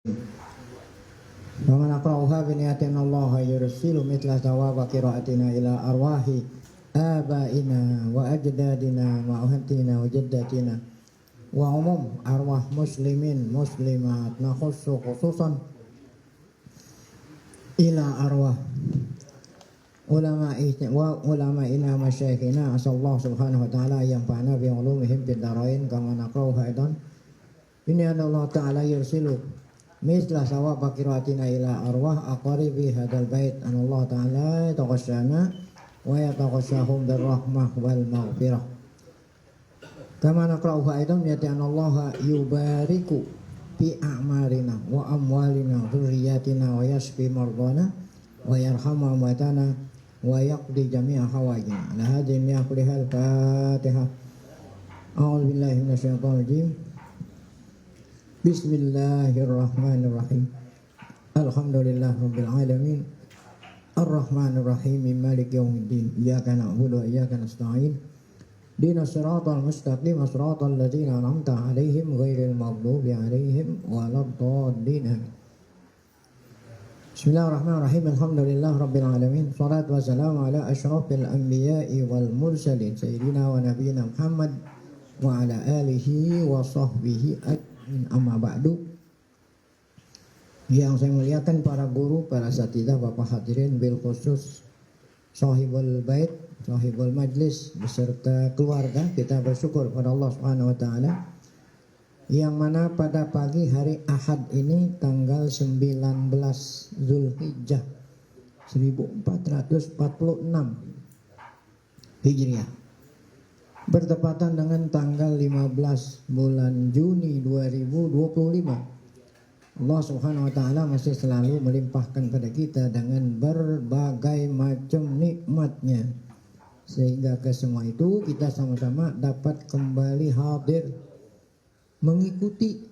Wa man aqra'uha bi niyatin Allah yursilu mithla thawaba qira'atina ila arwahi abaina wa ajdadina wa uhatina wa jaddatina wa umum arwah muslimin muslimat nakhussu khususan ila arwah ulama'ina masyayikhina asallahu subhanahu wa ta'ala yang fa'ana bi ulumihim bid darain kama naqra'uha aidan ini Allah ta'ala yursilu mislah sawaba qiraatina ila arwah aqaribi hadal bait an Allah ta'ala taqasyana wa yataqasyahum birrahmah wal maghfirah kama naqra'uha aidan yati an Allah yubariku fi a'marina wa amwalina dzurriyyatina wa yashfi mardana wa yarhamu amwatana wa yaqdi jami'a hawaijina la hadhihi yaqlihal fatihah a'udzu billahi minasyaitonir rajim. Bismillahirrahmanirrahim. Alhamdulillah rabbil alamin. Arrahmanirrahim. Maliki yaumiddin. Iyyaka na'budu wa iyyaka nasta'in. Ihdinas siratal mustaqim, siratal ladzina an'amta 'alaihim ghairil maghdubi 'alaihim waladdallin. Bismillahirrahmanirrahim. Alhamdulillah rabbil alamin. Shalatu wassalamu ala asyrafil anbiya'i wal mursalin sayyidina wa nabiyyina Muhammad wa ala alihi wa sahbihi amma ba'du. Yang saya muliakan para guru, para asatidzah, Bapak hadirin bil khusus sahibul bait, sahibul majlis beserta keluarga, kita bersyukur pada Allah Subhanahu wa taala yang mana pada pagi hari Ahad ini tanggal 19 Zulhijjah 1446 Hijriah bertepatan dengan tanggal 15 bulan Juni 2025. Allah Subhanahu wa taala masih selalu melimpahkan pada kita dengan berbagai macam nikmatnya, sehingga ke semua itu kita sama-sama dapat kembali hadir mengikuti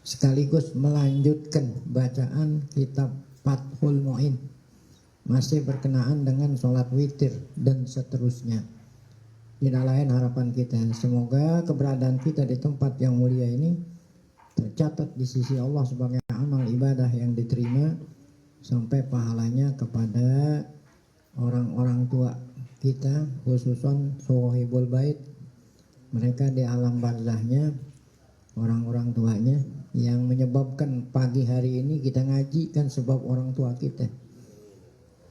sekaligus melanjutkan bacaan kitab Fathul Mu'in, masih berkenaan dengan sholat witir dan seterusnya. Tidak lain harapan kita, semoga keberadaan kita di tempat yang mulia ini tercatat di sisi Allah sebagai amal ibadah yang diterima, sampai pahalanya kepada orang-orang tua kita, khususan sahibul bait, mereka di alam barzahnya, orang-orang tuanya yang menyebabkan pagi hari ini kita ngaji kan sebab orang tua kita.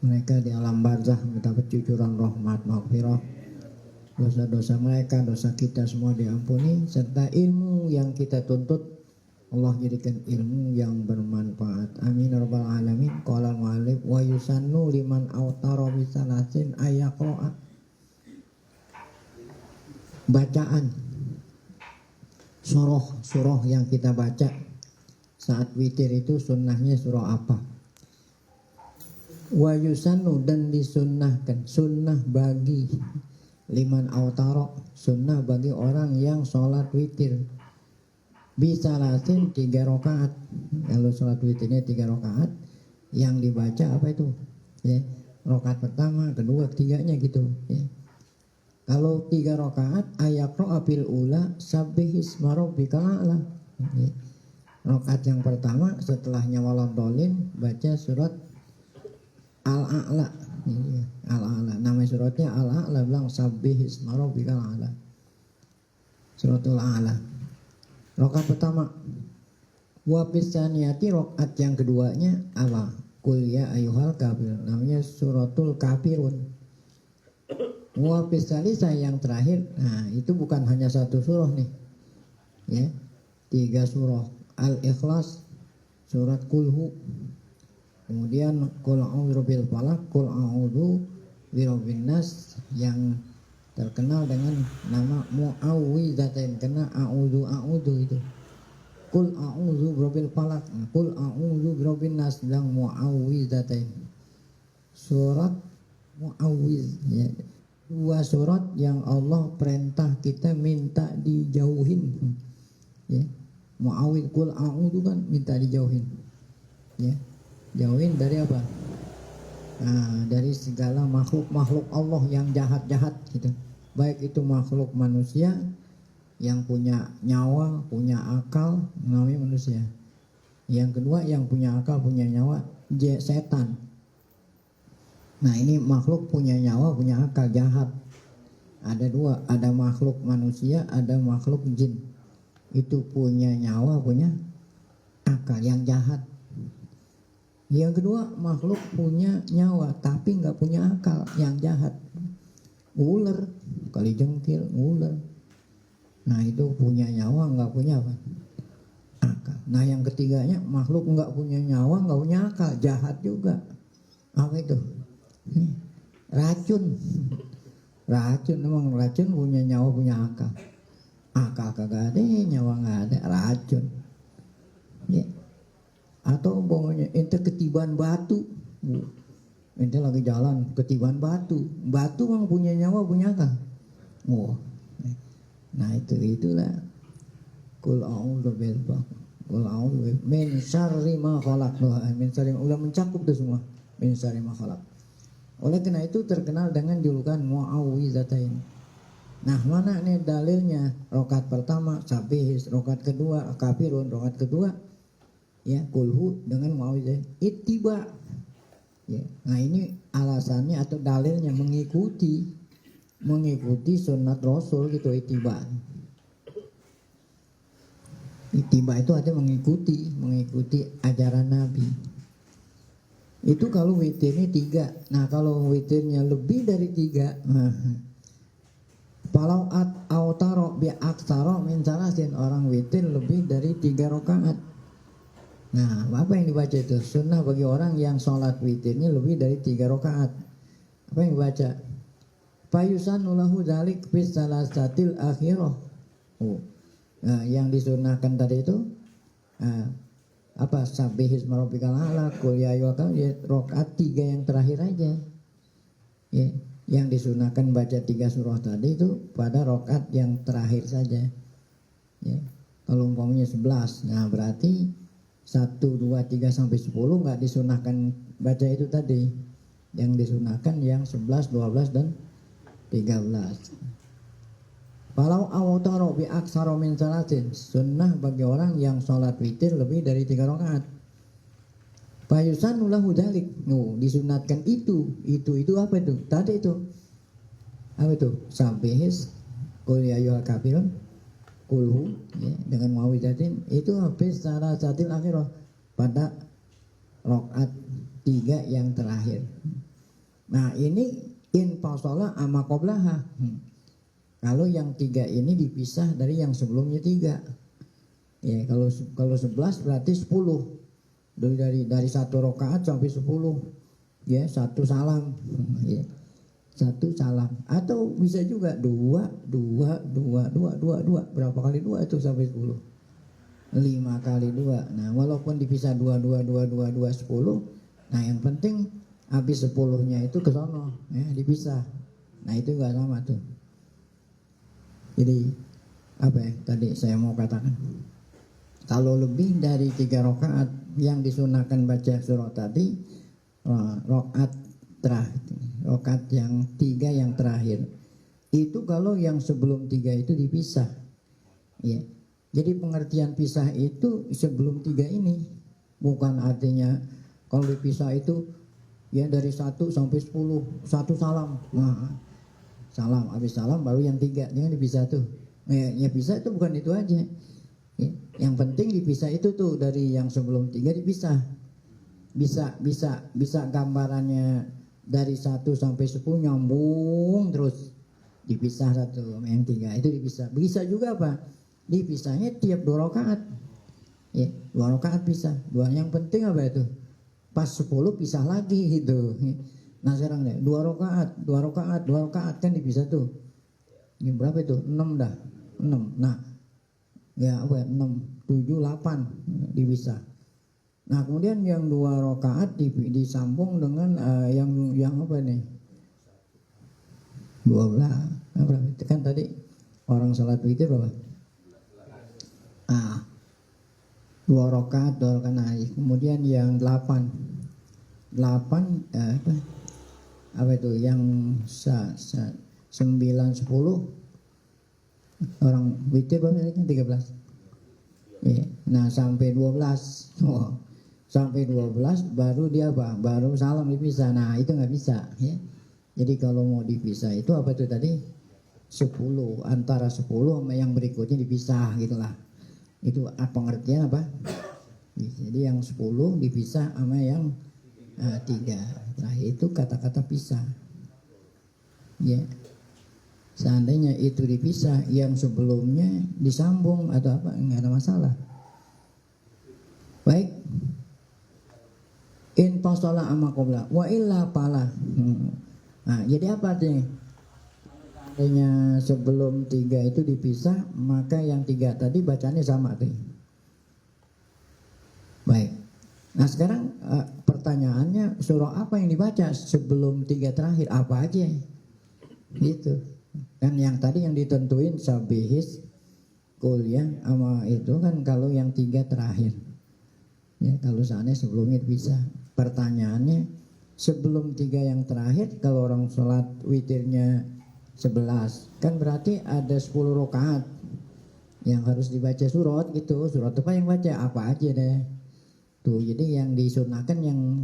Mereka di alam barzah mendapat cucuran rahmat maghfirah, dosa-dosa mereka, dosa kita semua diampuni, serta ilmu yang kita tuntut Allah jadikan ilmu yang bermanfaat. Amin ya rabbal alamin. Qala al-mu'allif wa yusannu liman awtara bisalasin ayaqra'a. Bacaan surah yang kita baca saat witir itu sunnahnya surah apa? Wa yusannu, dan disunnahkan, sunnah bagi liman autaro, sunnah bagi orang yang sholat witir bisalasin 3 rakaat. Kalau sholat witirnya 3 rakaat, yang dibaca apa itu? Ya, rakaat pertama, kedua, ketiganya gitu. Ya. Kalau 3 rakaat ayaqra bil ula sabbihisma rabbikal a'la. Ya. Rakaat yang pertama setelahnya waladhdallin baca surat Al-A'la. Ya. Al-A'la, nama suratnya Al-A'la, bilang sabbihisma rabbikal a'la. Suratul A'la. Rakaat pertama. Wa bisaniyati, rakaat yang keduanya apa? Qul ya ayyuhal kafirun, namanya suratul kafirun. Wa bisalisa, yang terakhir, nah itu bukan hanya satu surah nih. Ya. 3 surah. Al-Ikhlas, surat Kulhu. Kemudian Qul a'udzu birabbil falaq, Qul a'udzu birabbin nas, yang terkenal dengan nama mu'awwidzatain, karena a'udzu itu. Qul a'udzu birabbil falaq, Qul a'udzu birabbin nas, yang mu'awwidzatain. Surat mu'awwidz, ya. 2 surat yang Allah perintah kita minta dijauhin. Ya. Mu'awwidz, Qul a'udzu kan minta dijauhin. Ya. Jauhin dari apa? Nah, dari segala makhluk-makhluk Allah yang jahat-jahat gitu. Baik itu makhluk manusia yang punya nyawa, punya akal, namanya manusia. Yang kedua yang punya akal, punya nyawa, setan. Nah ini makhluk punya nyawa, punya akal, jahat. Ada dua, ada makhluk manusia, ada makhluk jin. Itu punya nyawa, punya akal, yang jahat. Yang kedua makhluk punya nyawa tapi nggak punya akal, yang jahat. Ular, kali jengkil, ular. Nah itu punya nyawa, nggak punya apa? Akal. Nah yang ketiganya makhluk nggak punya nyawa, nggak punya akal, jahat juga. Apa itu? Racun. Racun, emang racun punya nyawa, punya akal. Akal kagak ada, nyawa nggak ada, racun. Ya. Atau umpamanya ente ketiban batu, ente lagi jalan ketiban batu, batu memang punya nyawa, punya akal. Wah, nah itulah. Qul a'udzu min syarri ma khalaq. Min syarri, udah mencakup itu semua. Min syarri ma khalaq. Oleh karena itu terkenal dengan julukan Mu'awwizatain. Nah mana nih dalilnya? Rokat pertama Sabihis, rokat kedua Kafirun, rokat kedua ya kulhu dengan Mu'awwizatain. Ittiba. Ya. Nah ini alasannya atau dalilnya mengikuti sunnat Rasul gitu. Ittiba itu artinya mengikuti ajaran Nabi. Itu kalau witirnya 3. Nah kalau witirnya lebih dari 3, Palau autaro bi aksaro min salasin, orang witir lebih dari 3 rakaat. Nah apa yang dibaca itu? Sunnah bagi orang yang sholat witirnya lebih dari 3 rakaat. Apa yang dibaca? Fayusanu lahu dzalik fi salasatil akhirah. Nah, yang disunahkan tadi itu apa? Sabbihisma rabbikal a'la, qul ya ayyuhal, ya rakaat 3 yang terakhir aja. Ya, yang disunahkan baca 3 surah tadi itu pada rakaat yang terakhir saja. Ya. Kalau umpamanya 11, nah berarti 1, 2, 3 sampai 10 nggak disunahkan baca itu tadi. Yang disunahkan yang 11, 12 dan 13. Kalau awtaro bi aksaro min salatin, sunnah bagi orang yang sholat witir lebih dari 3 rakaat. Fayusanu lahu dzalik. Disunatkan itu apa itu? Tadi itu. Apa itu? Sabihis, qul ya ayyuhal kafirun, kulhu ya, dengan Mu'awwizatain itu habis secara satil akhirah pada rakaat 3 yang terakhir. Nah ini in fasala ama qablaha. Kalau yang 3 ini dipisah dari yang sebelumnya 3. Ya, kalau 11 berarti 10. Dari 1 rakaat sampai 10. Ya, 1 salam. Ya. 1 salam. Atau bisa juga 2. Berapa kali 2 itu sampai 10? 5 kali 2. Nah, walaupun dipisah 2, 10. Nah, yang penting habis 10-nya itu ke sono, ya, dipisah. Nah, itu enggak sama tuh. Jadi apa ya tadi saya mau katakan, kalau lebih dari 3 rakaat yang disunahkan baca surah tadi, rakaat yang 3 yang terakhir itu kalau yang sebelum 3 itu dipisah ya. Jadi pengertian pisah itu sebelum 3 ini, bukan artinya kalau dipisah itu ya dari 1 sampai 10 1 salam. Nah, salam, habis salam baru yang 3, jangan dipisah tuh. Ya pisah itu bukan itu aja. Ya, yang penting dipisah itu tuh dari yang sebelum 3 dipisah. Bisa gambarannya dari 1 sampai 10 nyambung terus dipisah 1 yang 3 itu dipisah. Bisa juga apa? Dipisahnya tiap 2 rakaat. Ya, 2 rakaat pisah. Yang penting apa itu? Pas 10 pisah lagi gitu. Nah sekarang deh 2 rakaat kan dipisah tuh. Ini berapa itu? 6 dah. 6. Nah ya apa ya? 6, 7, 8 dipisah. Nah kemudian yang 2 rakaat disambung dengan yang apa nih? 12. Nah, berapa? Itu kan tadi orang salat witir berapa? 2 rakaat. Nah, kemudian yang 8 apa itu yang 9, 10 orang witir berapa tadi? 13. Ya. Nah sampai 12, sampai 12 baru dia apa? Baru salam dipisah. Nah itu nggak bisa. Ya. Jadi kalau mau dipisah itu apa itu tadi? 10, antara 10 sama yang berikutnya dipisah gitulah. Itu pengertian apa? Jadi yang 10 dipisah sama yang 3. Terakhir itu kata-kata pisah. Ya. Seandainya itu dipisah, yang sebelumnya disambung atau apa, nggak ada masalah. Baik. In fasola amma qabla wa illa pala. Nah, jadi apa artinya? Seandainya sebelum 3 itu dipisah, maka yang 3 tadi bacanya sama tuh. Baik. Nah sekarang pertanyaannya, surah apa yang dibaca sebelum 3 terakhir? Apa aja? Gitu. Kan yang tadi yang ditentuin sabihis, kuliah sama itu kan kalau yang 3 terakhir. Ya, kalau seandainya sebelumnya bisa. Pertanyaannya, sebelum 3 yang terakhir kalau orang sholat witirnya 11, kan berarti ada 10 rakaat yang harus dibaca surat gitu. Surat apa yang baca? Apa aja deh. Tuh, jadi yang disunahkan yang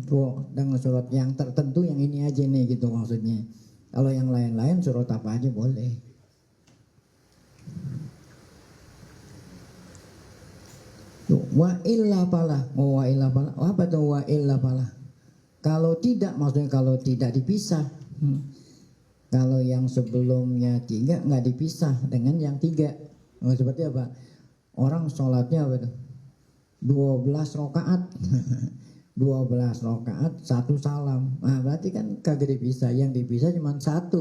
dengan surat yang tertentu yang ini aja nih gitu maksudnya. Kalau yang lain-lain surat apa aja boleh. Tuh, wa illa pala. Wa illa pala. Apa tuh wa illa pala? Kalau tidak, maksudnya kalau tidak dipisah. Kalau yang sebelumnya 3 nggak dipisah dengan yang 3. Oh, seperti apa? Orang sholatnya apa tuh? 12 rakaat. 12 rakaat 1 salam. Nah berarti kan kagak dipisah. Yang dipisah cuma 1.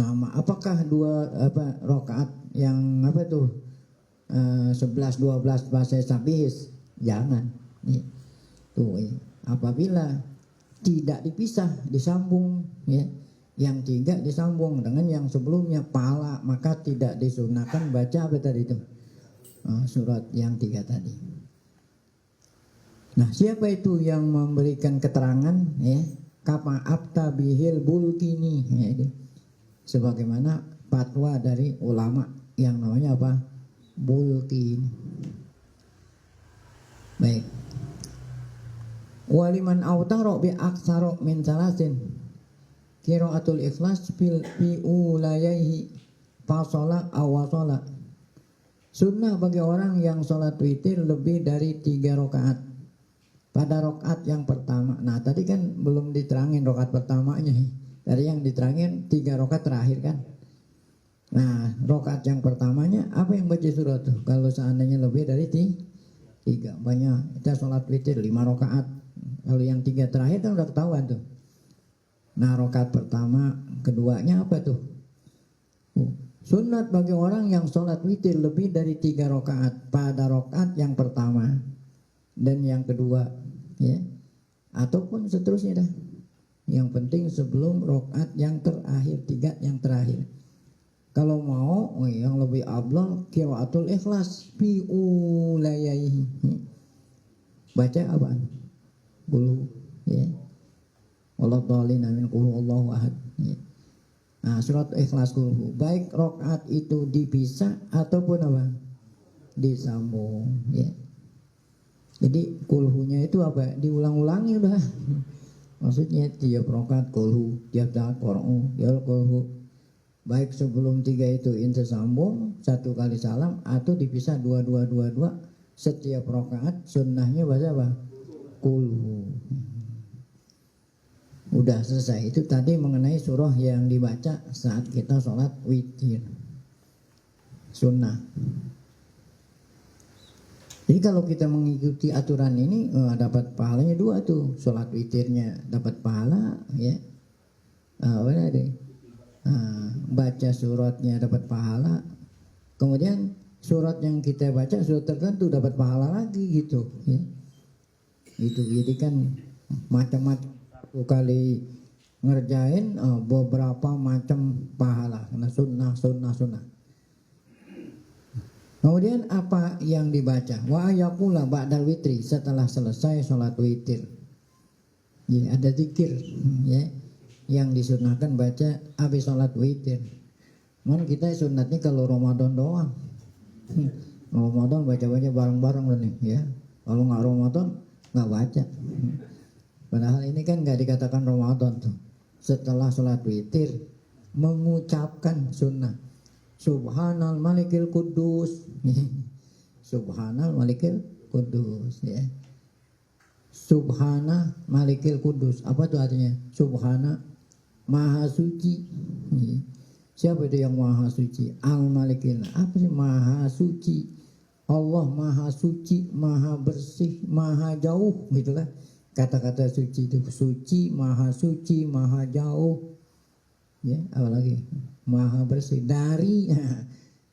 Nah apakah 2 rakaat yang apa tuh 11 12 bahasa sabihis? Jangan. Nih. Tuh apabila tidak dipisah disambung ya. Yang 3 disambung dengan yang sebelumnya pala, maka tidak disunahkan baca apa tadi itu? Surat yang 3 tadi. Nah, siapa itu yang memberikan keterangan ya? Kama abta bihil bulkini ya, sebagaimana fatwa dari ulama yang namanya apa? Bulkini. Baik. Waliman autaro bi aksaro min salasin qiraatul ikhlas fi ulayaihi fasola awasola. Sunnah bagi orang yang sholat witir lebih dari 3 rakaat pada rakaat yang pertama. Nah tadi kan belum diterangin rakaat pertamanya. Tadi yang diterangin 3 rakaat terakhir kan. Nah rakaat yang pertamanya apa yang baca surat tuh? Kalau seandainya lebih dari 3 banyak. Kita sholat witir 5 rakaat. Kalau yang 3 terakhir kan udah ketahuan tuh. Nah rakaat pertama, keduanya apa tuh? Sunat bagi orang yang sholat witir lebih dari 3 rakaat pada rakaat yang pertama dan yang kedua, ya, ataupun seterusnya dah. Yang penting sebelum rakaat yang terakhir, 3 yang terakhir. Kalau mau yang lebih afdal qiraatul ikhlas fi ulayaihi. Baca apaan? Qul ya. Wallahu dhalin amin qul Allahu ahad. Ya. Nah, surat ikhlas kulhu. Baik rakaat itu dipisah ataupun apa? Disambung, ya. Jadi kulhunya itu apa? Diulang-ulangi udah. Maksudnya tiap rakaat kulhu, tiap rakaat Qur'an, ya kulhu. Baik sebelum 3 itu sambung 1 kali salam atau dipisah 2 setiap rakaat sunnahnya baca apa? Kulhu. Udah selesai. Itu tadi mengenai surah yang dibaca saat kita sholat witir. Sunnah. Jadi kalau kita mengikuti aturan ini dapat pahalanya 2 tuh. Sholat witirnya dapat pahala ya. Benar deh. Baca suratnya dapat pahala. Kemudian surat yang kita baca surat tertentu dapat pahala lagi gitu ya. Itu jadi kan macam-macam kali ngerjain beberapa macam pahala karena sunnah. Kemudian apa yang dibaca? Wa yaqula ba'dal witri, setelah selesai sholat witir. Ya, ada zikir ya yang disunahkan baca habis sholat witir. Cuman kita sunatnya kalau Ramadan doang. Ramadan baca-baca bareng-bareng loh nih ya. Kalau nggak Ramadan nggak baca. Padahal ini kan nggak dikatakan Ramadan tuh. Setelah sholat witir mengucapkan sunnah Subhanal Malikil Kudus. Subhanal Malikil Kudus ya. Subhana Malikil Kudus. Apa tuh artinya? Subhana Maha Suci. Siapa itu yang Maha Suci? Al Malikil. Apa sih Maha Suci? Allah Maha Suci, Maha Bersih, Maha Jauh, gitulah. Kata-kata suci itu suci, Maha Suci, Maha Jauh. Ya, apalagi Maha Bersih dari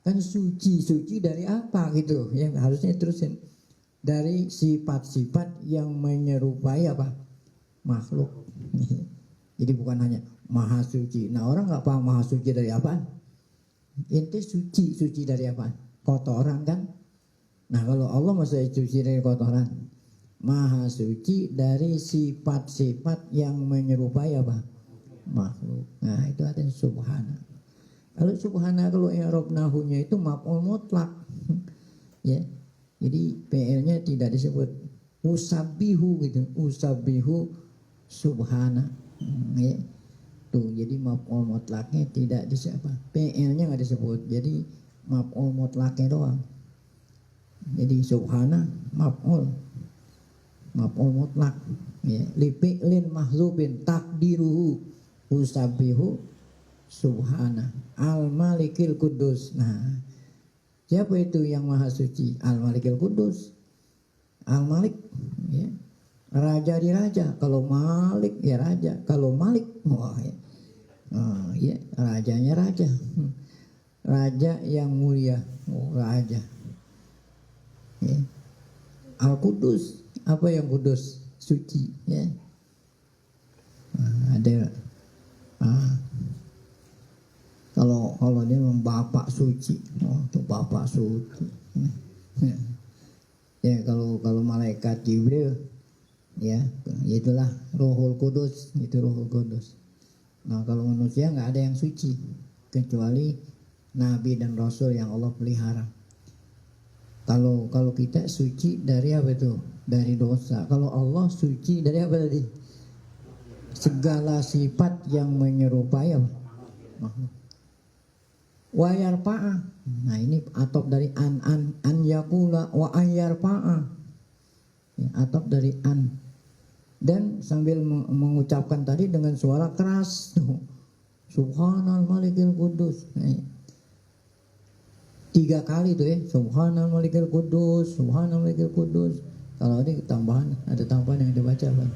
kan suci dari apa gitu? Yang harusnya terusin dari sifat-sifat yang menyerupai apa? Makhluk. Jadi bukan hanya Maha Suci. Nah, orang nggak paham Maha Suci dari apa? Inti suci dari apa? Kotoran kan? Nah, kalau Allah masih suci dari kotoran, Maha Suci dari sifat-sifat yang menyerupai apa? Makhluk. Nah, itu artinya subhana. Kalau subhana kalau i'rab nahunya itu maf'ul mutlak. Ya. Jadi PL-nya tidak disebut usabbihu gitu. Usabbihu subhana. Ya. Tuh, jadi maf'ul mutlaknya tidak disebut. PL-nya enggak disebut. Jadi maf'ul mutlaknya doang. Jadi subhana maf'ul mutlak ya, li fi'lin mahzubin takdiruhu usabbihu subhana al malikil kudus. Nah, siapa itu yang maha suci? Al malikil kudus. Al malik ya, raja di raja. Kalau malik ya raja, kalau malik wah ya, ya rajanya raja. Raja yang mulia, raja ya. Al kudus, apa yang kudus? Suci ya. Ada kalau dia memang bapak suci, itu bapak suci ya. Kalau malaikat Jibril ya, itulah Ruhul Kudus, itu Ruhul Kudus. Nah, kalau manusia nggak ada yang suci kecuali Nabi dan Rasul yang Allah pelihara. Kalau kita suci dari apa itu? Dari dosa. Kalau Allah suci dari apa tadi? Segala sifat yang menyerupai apa? Wa yarfa'a. Nah, ini atop dari an yakula wa yarfa'a. Ya, atop dari an. Dan sambil mengucapkan tadi dengan suara keras. Subhanal Malikil Kudus. Nah, 3 kali tuh ya, Subhanal Malikil Kudus, Subhanal Malikil Kudus. Kalau ini tambahan, ada tambahan yang dibaca Pak.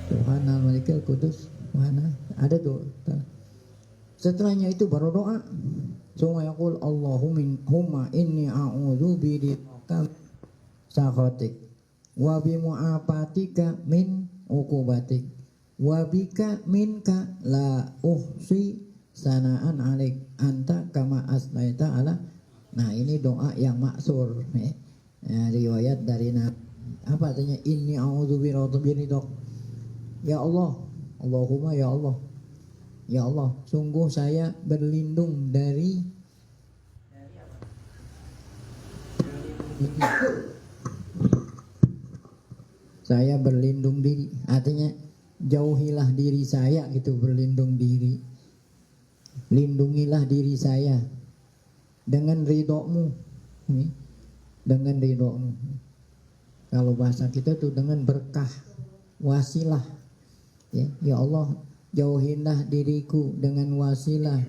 Subhanal Malikil Kudus, mana? Ada tuh. Setelahnya itu baru doa. Suma yaqul Allahumma inni a'udzu bika sakhatik wa bi mu'afatika min uqubatik wa bika minka la uhsi sanaan alik anta kama asnaita ala. Nah, ini doa yang maksur ya. Riwayat dari Nabi. Apa artinya? Inni a'udzu biridhak. Ya Allah, Allahumma ya Allah. Ya Allah, sungguh saya berlindung dari saya berlindung diri. Artinya jauhilah diri saya gitu, berlindung diri. Lindungilah diri saya dengan ridhomu, dengan ridhomu. Kalau bahasa kita tuh dengan berkah, wasilah. Ya Allah, jauhinlah diriku dengan wasilah,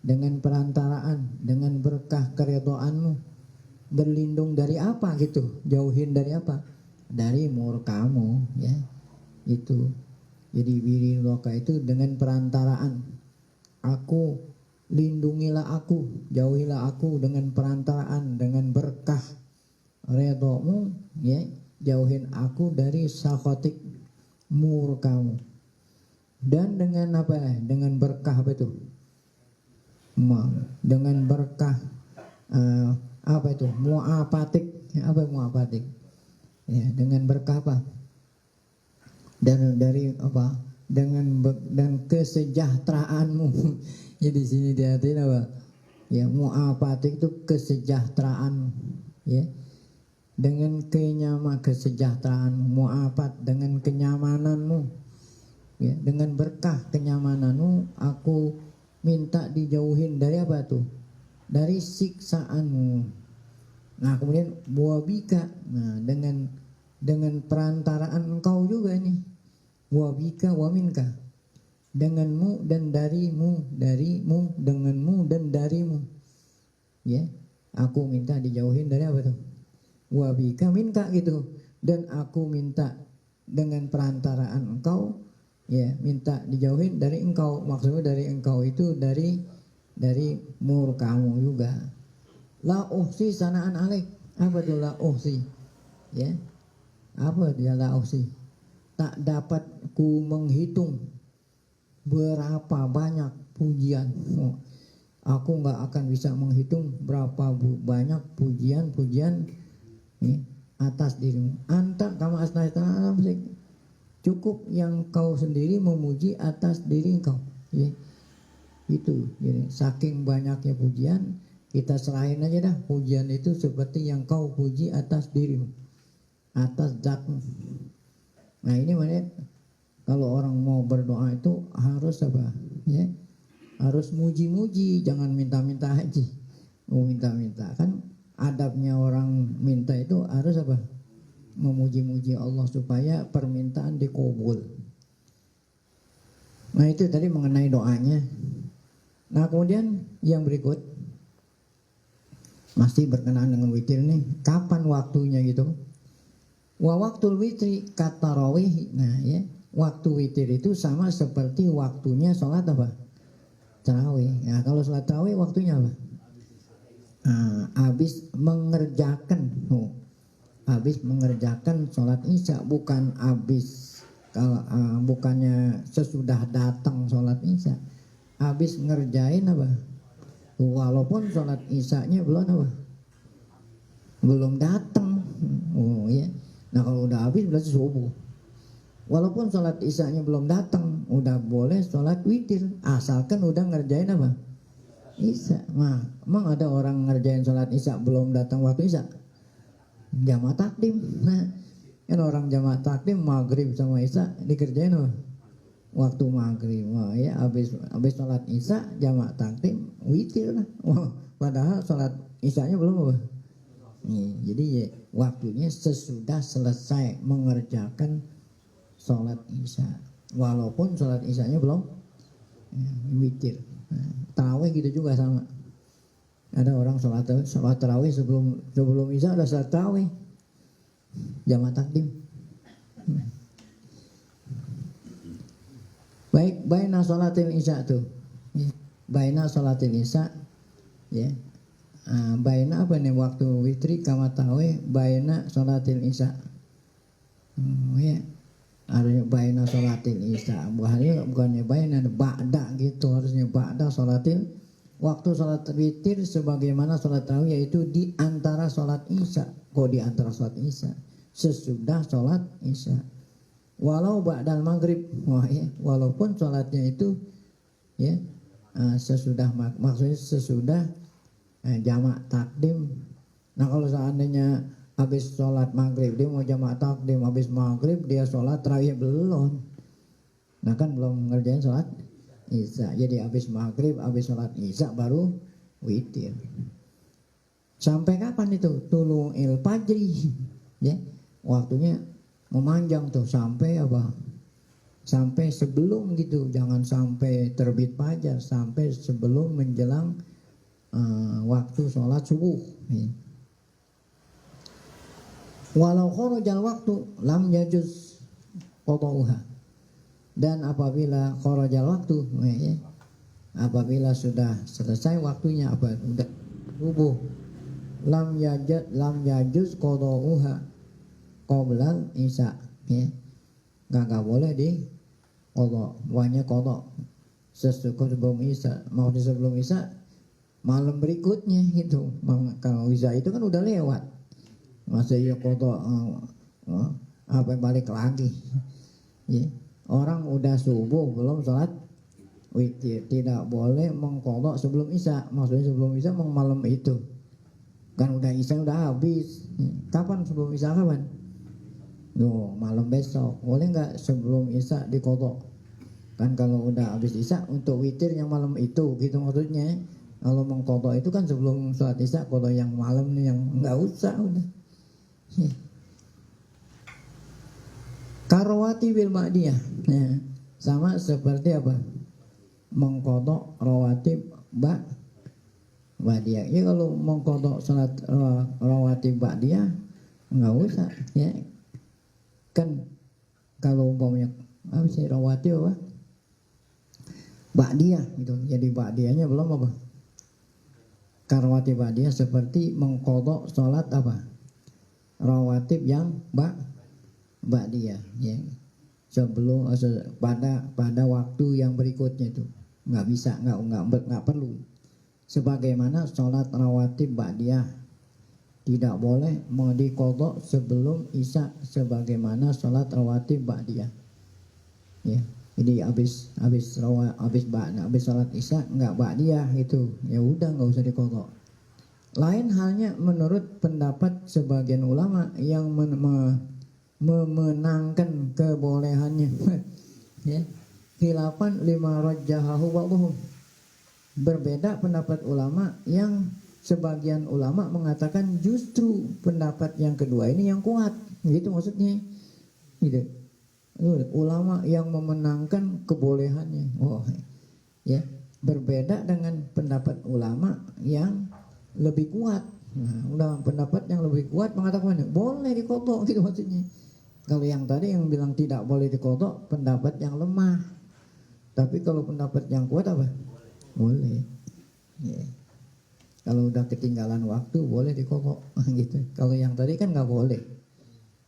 dengan perantaraan, dengan berkah keridhoanmu. Berlindung dari apa gitu? Jauhin dari apa? Dari murkamu ya. Itu. Jadi biridhaka itu dengan perantaraan. Aku, lindungilah aku, jauhilah aku dengan perantaraan, dengan berkah ridhomu ya, jauhin aku dari sakhatik, murkamu. Dan dengan apa? Dengan berkah apa itu? Dengan berkah apa itu? Mu'afatik. Apa mu'afatik? Ya, dengan berkah apa? Dan dari apa? Dan kesejahteraanmu. Jadi di sini diartikan apa? Ya, mu'afatik itu kesejahteraan. ya, dengan kesejahteraanmu, muafat, dengan kenyamananmu, ya, dengan berkah kenyamananmu, aku minta dijauhin dari apa tuh? Dari siksaanmu. Nah kemudian wabika, nah dengan perantaraan engkau juga nih, wabika waminka, denganmu dan darimu, darimu denganmu dan darimu, ya, aku minta dijauhin dari apa tuh? Wabika minka gitu, dan aku minta dengan perantaraan engkau, ya, minta dijauhin dari engkau. Maksudnya dari engkau itu dari murkamu juga. La uhsi sanaan alaik, apa tuh la uhsi, ya, apa dia la uhsi, tak dapat ku menghitung berapa banyak pujian. Aku nggak akan bisa menghitung berapa banyak pujian ya, atas dirimu. Anta kama asnaita nafsik, cukup yang kau sendiri memuji atas diri engkau, ya. Itu jadi, saking banyaknya pujian, kita serahin aja dah pujian itu seperti yang kau puji atas dirimu, atas zatmu. Nah ini makanya kalau orang mau berdoa itu harus apa, ya, harus muji-muji, jangan minta-minta aja. Minta-minta kan adabnya orang minta itu harus apa, memuji-muji Allah supaya permintaan dikabul. Nah itu tadi mengenai doanya. Nah kemudian yang berikut masih berkenaan dengan witir nih, kapan waktunya gitu. Wa waktul witri kata rawih. Nah ya, waktu witir itu sama seperti waktunya sholat apa? Tarawih. Nah kalau sholat tarawih waktunya apa? Habis mengerjakan, habis mengerjakan sholat isya, bukan habis kalau bukannya sesudah datang sholat isya, habis ngerjain apa? Walaupun sholat isyanya belum datang, ya. Nah kalau udah habis berarti subuh. Walaupun sholat isyanya belum datang, udah boleh sholat witir, asalkan udah ngerjain apa? Isya. Nah, emang ada orang ngerjain sholat isya belum datang waktu isya? Jamaah takdim. Nah, kan orang jamaah takdim maghrib sama isya dikerjain apa? Waktu maghrib. Wah, ya habis sholat isya jamaah takdim witir lah. Wah, padahal sholat isyanya belum apa? Jadi ya, waktunya sesudah selesai mengerjakan sholat isya, walaupun sholat isyanya belum witir. Tarawih gitu juga sama. Ada orang sholat tarawih sebelum isya ada sholat tarawih, jamaah takdim. Baik, baina sholatil isya tuh, baina sholatil isya, ya. Baina apa nih waktu witri kama tarawih, baina sholatil isya, ya. Harusnya baina sholatil isya, bukannya baina, ba'da gitu, harusnya ba'da sholatil. Waktu sholat witir sebagaimana sholat tarawih, yaitu di antara sholat isya. Kok di antara sholat isya? Sesudah sholat isya. Walau ba'dal maghrib, ya, walaupun sholatnya itu, ya, sesudah, maksudnya sesudah jamak takdim. Nah kalau seandainya habis sholat maghrib dia mau jamak takdim, habis maghrib dia sholat tarawih belum, nah kan belum ngerjain sholat isya. Jadi habis maghrib, habis sholat isya baru witir. Sampai kapan itu? Tulung il fajri, ya, waktunya memanjang tuh sampai apa? Sampai sebelum gitu, jangan sampai terbit fajar, sampai sebelum menjelang waktu sholat subuh. Walau kharajal waktu lam yajuz qada'uha. Dan apabila kharajal waktu, ya, apabila sudah selesai waktunya, apa sudah subuh, lam yajuz qada'uha qoblal isya, ya. Enggak boleh di qada, wanya qada sebelum isya. Mau di sebelum isya malam berikutnya gitu. Kalau isya itu kan udah lewat, masa iya qada apa balik lagi, ya. Orang udah subuh belum sholat witir, tidak boleh mengqada sebelum isya. Maksudnya sebelum isya malam itu, Kan udah isya udah habis. Kapan sebelum isya kapan? Duh, malam besok. Boleh nggak sebelum isya dikodok? Kan kalau udah habis isya untuk witir yang malam itu gitu maksudnya. Kalau mengkodok itu kan sebelum sholat isya, kodok yang malam nih yang nggak usah udah. Karawati bil ma'diyah. Nah, sama seperti apa? Mengkodok rawatib ba'diyah. Ya kalau mengkodok salat rawatib ba'diyah nggak usah ya. Kan kalau umpamanya apa sih rawatib apa? Ba'diyah gitu. Jadi ba'diyahnya belum apa? Karawatib ba'diyah seperti mengkodok salat apa? Rawatib yang ba'diyah ya. Sebelum pada waktu yang berikutnya itu nggak bisa, nggak perlu. Sebagaimana sholat rawatib ba'diyah tidak boleh mau diqadha sebelum isya sebagaimana sholat rawatib ba'diyah ya. Jadi habis sholat isya nggak ba'diyah itu ya udah nggak usah diqadha. Lain halnya menurut pendapat sebagian ulama yang memenangkan kebolehannya ya. Khilafan lima rajjahahu ba'dhum. Berbeda pendapat ulama yang sebagian ulama mengatakan justru pendapat yang kedua ini yang kuat gitu maksudnya gitu. Ulama yang memenangkan kebolehannya ya berbeda dengan pendapat ulama yang lebih kuat. Nah, udah pendapat yang lebih kuat mengatakan boleh diqadha gitu maksudnya. Kalau yang tadi yang bilang tidak boleh diqadha pendapat yang lemah. Tapi kalau pendapat yang kuat apa? Boleh. Ya. Kalau udah ketinggalan waktu boleh diqadha gitu. Kalau yang tadi kan nggak boleh.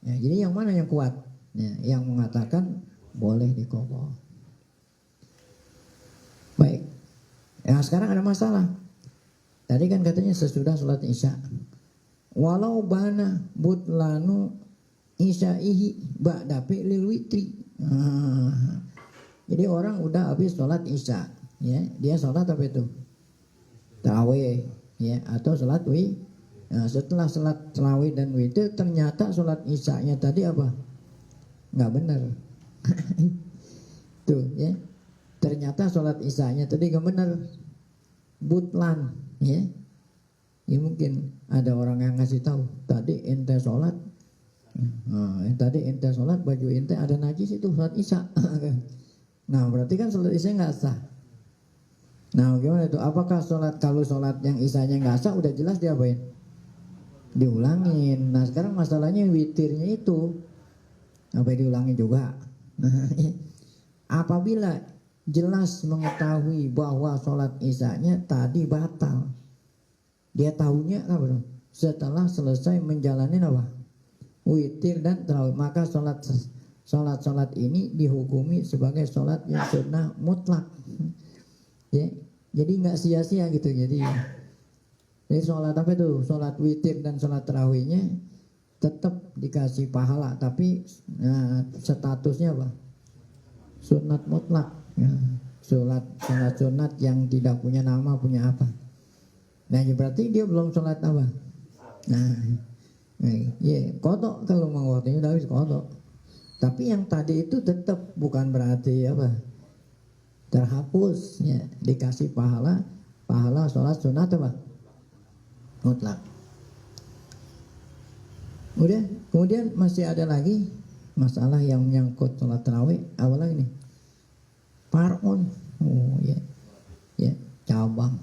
Ya, jadi yang mana yang kuat? Ya, yang mengatakan boleh diqadha. Baik. Ya, sekarang ada masalah. Tadi kan katanya sesudah sholat isya. Walau bana butlanu isya'ihi ba'da fi'lil witri. Jadi orang udah habis sholat isya, ya dia sholat apa itu? Tarawih, ya atau sholat Nah, setelah sholat tarawih dan witir ternyata sholat isyanya tadi apa? Nggak benar. Tuh, ya. Ternyata sholat isyanya tadi nggak benar. Butlan, ya. Ya mungkin ada orang yang ngasih tahu tadi ente sholat. Tadi ente sholat baju ente ada najis itu sholat isya. Nah berarti kan sholat isya nggak sah. Nah gimana itu? Apakah kalau sholat yang isyanya nggak sah udah jelas diapain? Diulangin. Nah sekarang masalahnya witirnya itu apa diulangin juga? Apabila jelas mengetahui bahwa sholat isyanya tadi batal, dia tahunya apa? Setelah selesai menjalani apa? Witir dan tarawih, maka sholat ini dihukumi sebagai sholat yang sunnah mutlak. Ya, jadi nggak sia-sia gitu. Jadi sholat apa itu? Sholat witir dan sholat tarawihnya tetap dikasih pahala, tapi statusnya apa? Sunat mutlak. Ya, sholat sunat yang tidak punya nama, punya apa? Nah, berarti dia belum sholat apa? Kodok kalau mau waktunya udah habis kodok. Tapi yang tadi itu tetap bukan berarti apa? Terhapus, ya, dikasih pahala sholat sunat apa? Mutlak. Kemudian masih ada lagi masalah yang menyangkut sholat tarawih. Apa lagi nih? Far'un. Ya, cabang.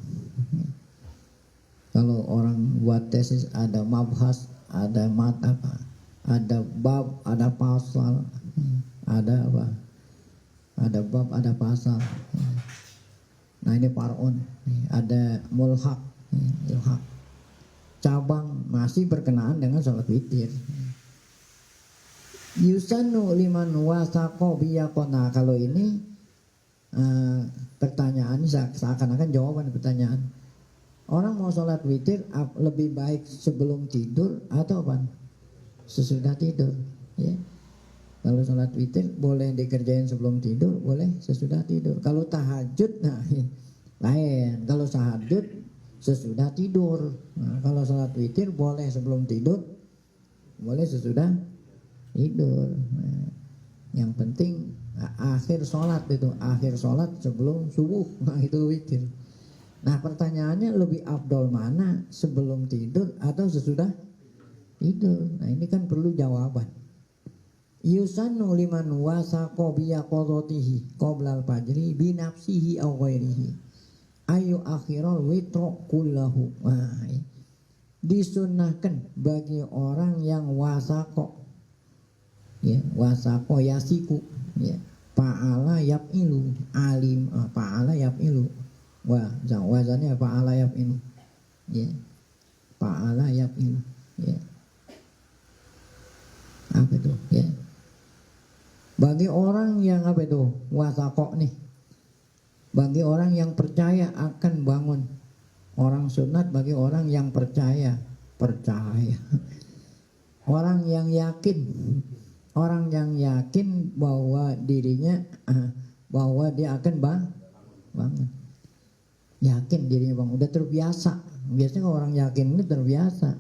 Kalau orang buat tesis ada mabhas, ada mat apa, ada bab, ada pasal, ada apa, ada bab, ada pasal. Nah ini far'un, ada mulhaq, ilhaq, cabang masih berkenaan dengan sholat witir. Yusanu liman wasaqo biyaqona. Kalau ini pertanyaan seakan-akan jawaban pertanyaan. Orang mau sholat witir lebih baik sebelum tidur atau apa? Sesudah tidur. Ya. Kalau sholat witir boleh dikerjain sebelum tidur, boleh sesudah tidur. Kalau tahajud, nah lain. Kalau tahajud sesudah tidur. Nah, kalau sholat witir boleh sebelum tidur, boleh sesudah tidur. Nah, yang penting akhir sholat itu, akhir sholat sebelum subuh. Nah itu witir. Nah pertanyaannya lebih afdol mana, sebelum tidur atau sesudah tidur? Nah ini kan perlu jawaban. Yusannu liman wasaqo biyaqadatihi qoblal fajri binafsihi aw ghairihi ayu akhiral witro kullahu. Nah, disunnahkan bagi orang yang wasaqo, ya, wasaqo yasiku, ya, fa'ala yaf'ilu, alim, fa'ala yaf'ilu, wazannya fa'ala yaf'ilu, ya, fa'ala yaf'ilu, ya, apa itu, ya, bagi orang yang apa itu wasaqo nih, bagi orang yang percaya akan bangun. Orang sunat bagi orang yang percaya orang yang yakin, orang yang yakin bahwa dirinya, bahwa dia akan bangun, yakin dirinya bangun, udah terbiasa. Biasanya kalau orang yakin ini terbiasa,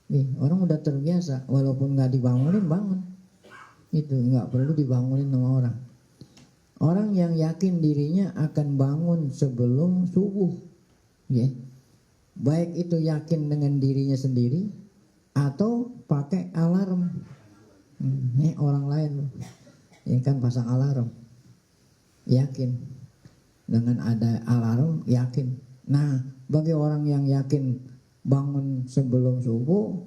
nih orang udah terbiasa, walaupun nggak dibangunin bangun, itu nggak perlu dibangunin sama orang. Orang yang yakin dirinya akan bangun sebelum subuh, ya, baik itu yakin dengan dirinya sendiri atau pakai alarm. Ini orang lain, ya kan pasang alarm, yakin dengan ada alarm, yakin. Nah, bagi orang yang yakin bangun sebelum subuh,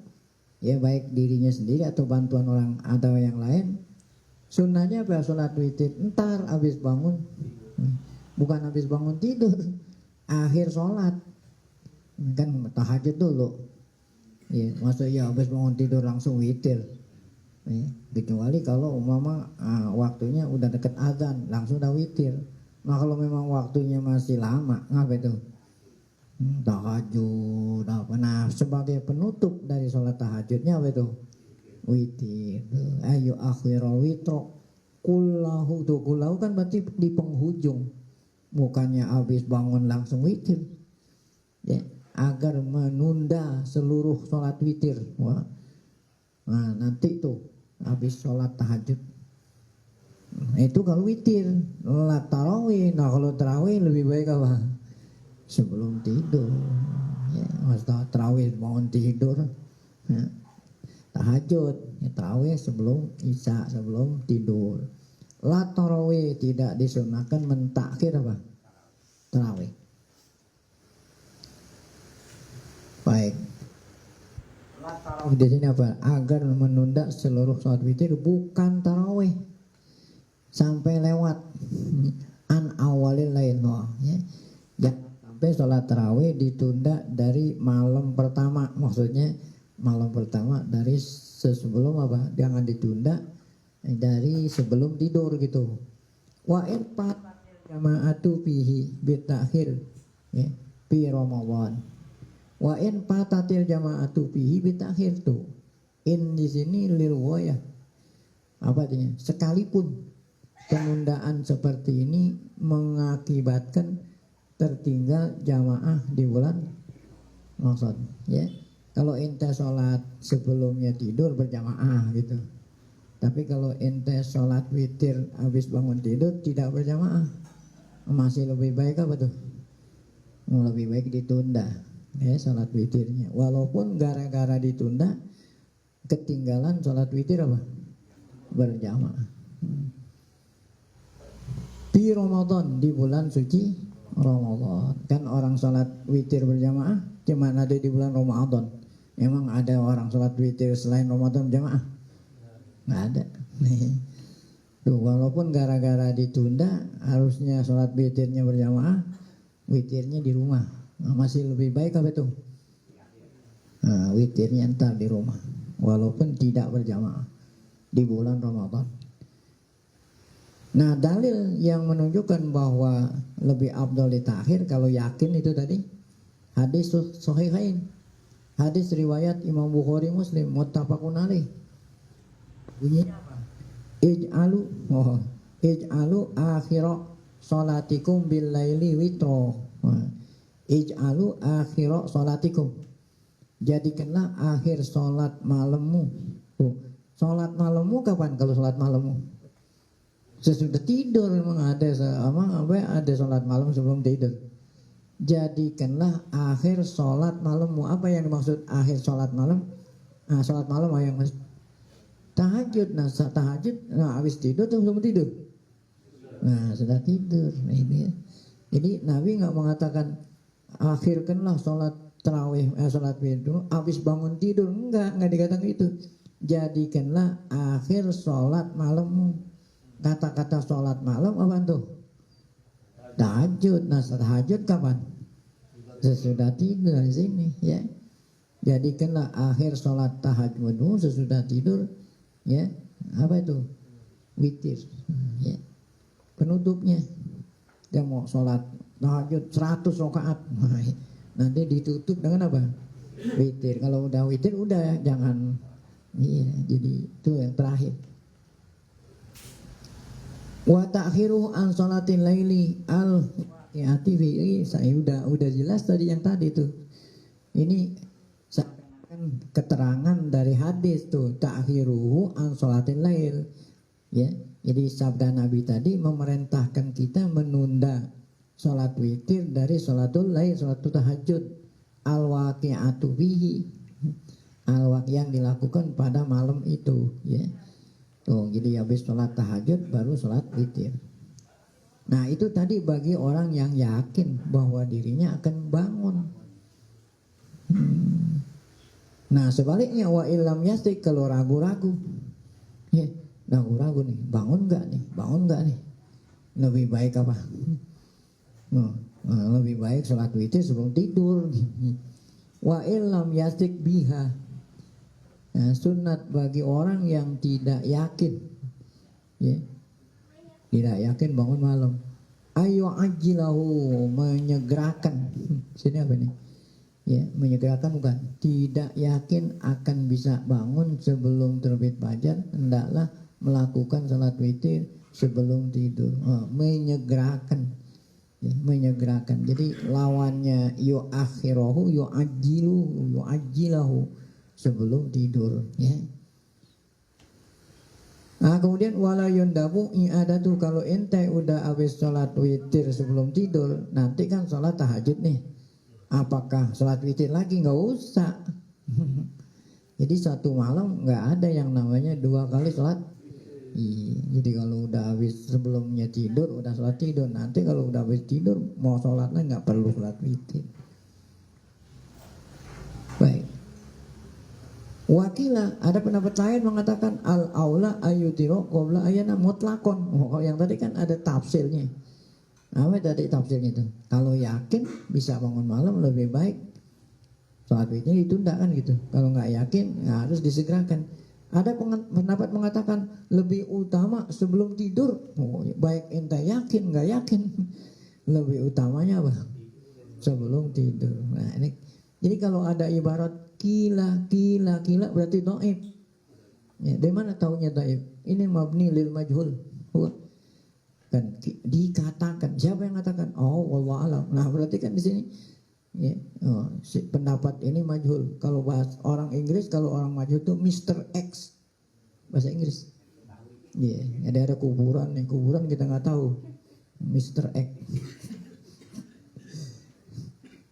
ya baik dirinya sendiri atau bantuan orang atau yang lain, sunnahnya apa? Sholat witir entar habis bangun, bukan habis bangun tidur, akhir sholat, kan tahajud dulu, ya, masa ya habis bangun tidur langsung witir, ya, kecuali kalau umpama waktunya udah deket azan langsung udah witir. Nah kalau memang waktunya masih lama, ngapa itu? Tahajud apa? Nah sebagai penutup dari sholat tahajudnya apa itu? Witir. Ayo akhiral witro kullahu. Tuh kullahu kan berarti di penghujung, bukannya habis bangun langsung witir, ya, agar menunda seluruh sholat witir. Wah. Nah nanti tuh habis sholat tahajud, nah, itu kalau witir. Lah tarawih, nah kalau tarawih lebih baik apa? Sebelum tidur, ya, maksudnya tarawih bangun tidur, ya. Tahajud, ya, tarawih sebelum isya, sebelum tidur. La tarawih tidak disunahkan mentakhir apa? Tarawih. Baik. La tarawih di sini apa? Agar menunda seluruh sholat witir, bukan tarawih sampai lewat an awalil lail, ya. Jangan sampai sholat tarawih ditunda dari malam pertama, maksudnya malam pertama dari sebelum apa? Jangan ditunda dari sebelum tidur gitu. Wa in jama'atu fihi bitakhir, ya, fi Ramadan. Wa in patatil jama'atu fihi bitakhir tuh. In di sini lil wayah. Apa artinya? Sekalipun penundaan seperti ini mengakibatkan tertinggal jamaah di bulan Ramadan, ya. Kalau ente sholat sebelumnya tidur berjamaah gitu. Tapi kalau ente sholat witir habis bangun tidur tidak berjamaah, masih lebih baik apa tuh? Lebih baik ditunda, ya, sholat witirnya. Walaupun gara-gara ditunda ketinggalan sholat witir apa? Berjamaah. Di Ramadan, di bulan suci Ramadan. Kan orang sholat witir berjamaah cuma ada di bulan Ramadan. Emang ada orang sholat witir selain Ramadan berjamaah? Nggak ada. Tuh, walaupun gara-gara ditunda, harusnya sholat witirnya berjamaah, witirnya di rumah. Nah, masih lebih baik apa itu? Nah, witirnya entar di rumah, walaupun tidak berjamaah di bulan Ramadan. Nah, dalil yang menunjukkan bahwa lebih afdal ditakhir kalau yakin itu tadi hadis sahihain. Hadis riwayat Imam Bukhari Muslim muttafaqun alaih. Bunyinya apa? Ij'alu akhira salatikum bil laili witro. ij'alu akhira sholatikum, jadikanlah akhir sholat malammu. Sholat malammu kapan? Kalau sholat malammu sesudah tidur. Memang ada sholat malam sebelum tidur. Jadikanlah akhir sholat malammu. Apa yang dimaksud akhir sholat malam? Sholat malam yang maksud tahajud. Tahajud, habis tidur atau sebelum tidur? Sudah tidur. Ini ya. Jadi Nabi nggak mengatakan akhirkanlah sholat tarawih, sholat witir habis bangun tidur. Enggak dikatakan itu. Jadikanlah akhir sholat malammu. Kata-kata sholat malam apa tuh? Tahajud. Tahajud kapan? Sesudah tidur di sini ya. Jadikanlah akhir sholat tahajudmu sesudah tidur ya. Apa itu? Witir ya. Penutupnya dia mau sholat tahajud 100 rakaat, nanti ditutup dengan apa? Witir. Kalau udah witir udah jangan. Iya, jadi itu yang terakhir. Wa ta'khiru an sholatil laili al waqi'ati fi, saya udah jelas tadi yang tadi itu. Ini keterangan dari hadis tuh, ta'khiru an sholatil lail ya. Jadi sabda Nabi tadi memerintahkan kita menunda sholat witir dari sholatul lail, sholatul tahajud, al waqi'atu bihi, al-waqi yang dilakukan pada malam itu ya. Tuh, jadi habis sholat tahajud baru sholat witir. Nah itu tadi bagi orang yang yakin bahwa dirinya akan bangun. Nah sebaliknya wa illam yastik, kalau ragu-ragu ya, ragu-ragu nih, bangun nggak nih, lebih baik apa? Lebih baik sholat witir sebelum tidur. Wa illam yastik biha, sunat bagi orang yang tidak yakin ya, tidak yakin bangun malam, ayo ajilahu, menyegerakan. Sini apa nih ya, menyegerakan bukan, tidak yakin akan bisa bangun sebelum terbit fajar, hendaklah melakukan salat witir sebelum tidur. Menyegerakan ya, menyegerakan. Jadi lawannya yu'akhirahu, yu'ajilahu, sebelum tidur ya. Kemudian wala yundabu i'adatu, kalau ente udah habis sholat witir sebelum tidur, nanti kan sholat tahajud nih, apakah sholat witir lagi? Nggak usah. Jadi satu malam nggak ada yang namanya 2 kali sholat. Jadi kalau udah habis sebelumnya tidur udah sholat tidur, nanti kalau udah habis tidur mau sholatnya nggak perlu sholat witir. Baik. Wakilah, ada pendapat lain mengatakan al aula ayutiro qabla ayana mutlakon. Yang tadi kan ada tafsirnya. Apa tadi tafsirnya itu? Kalau yakin bisa bangun malam, lebih baik sholat witirnya ditunda kan gitu. Kalau nggak yakin harus disegerakan. Ada pendapat mengatakan lebih utama sebelum tidur. Baik ente yakin nggak yakin, lebih utamanya apa? Sebelum tidur. Nah ini, jadi kalau ada ibarat kila berarti dhaif. Ya, dari mana taunya dhaif? Ini mabni lil majhul. Kan dikatakan, siapa yang katakan? Oh, wallahu alam. Nah, berarti kan di sini ya, pendapat ini majhul. Kalau bahas orang Inggris, kalau orang majhul itu Mr. X, bahasa Inggris. Ya, ada kuburan, yang kuburan kita nggak tahu. Mr. X.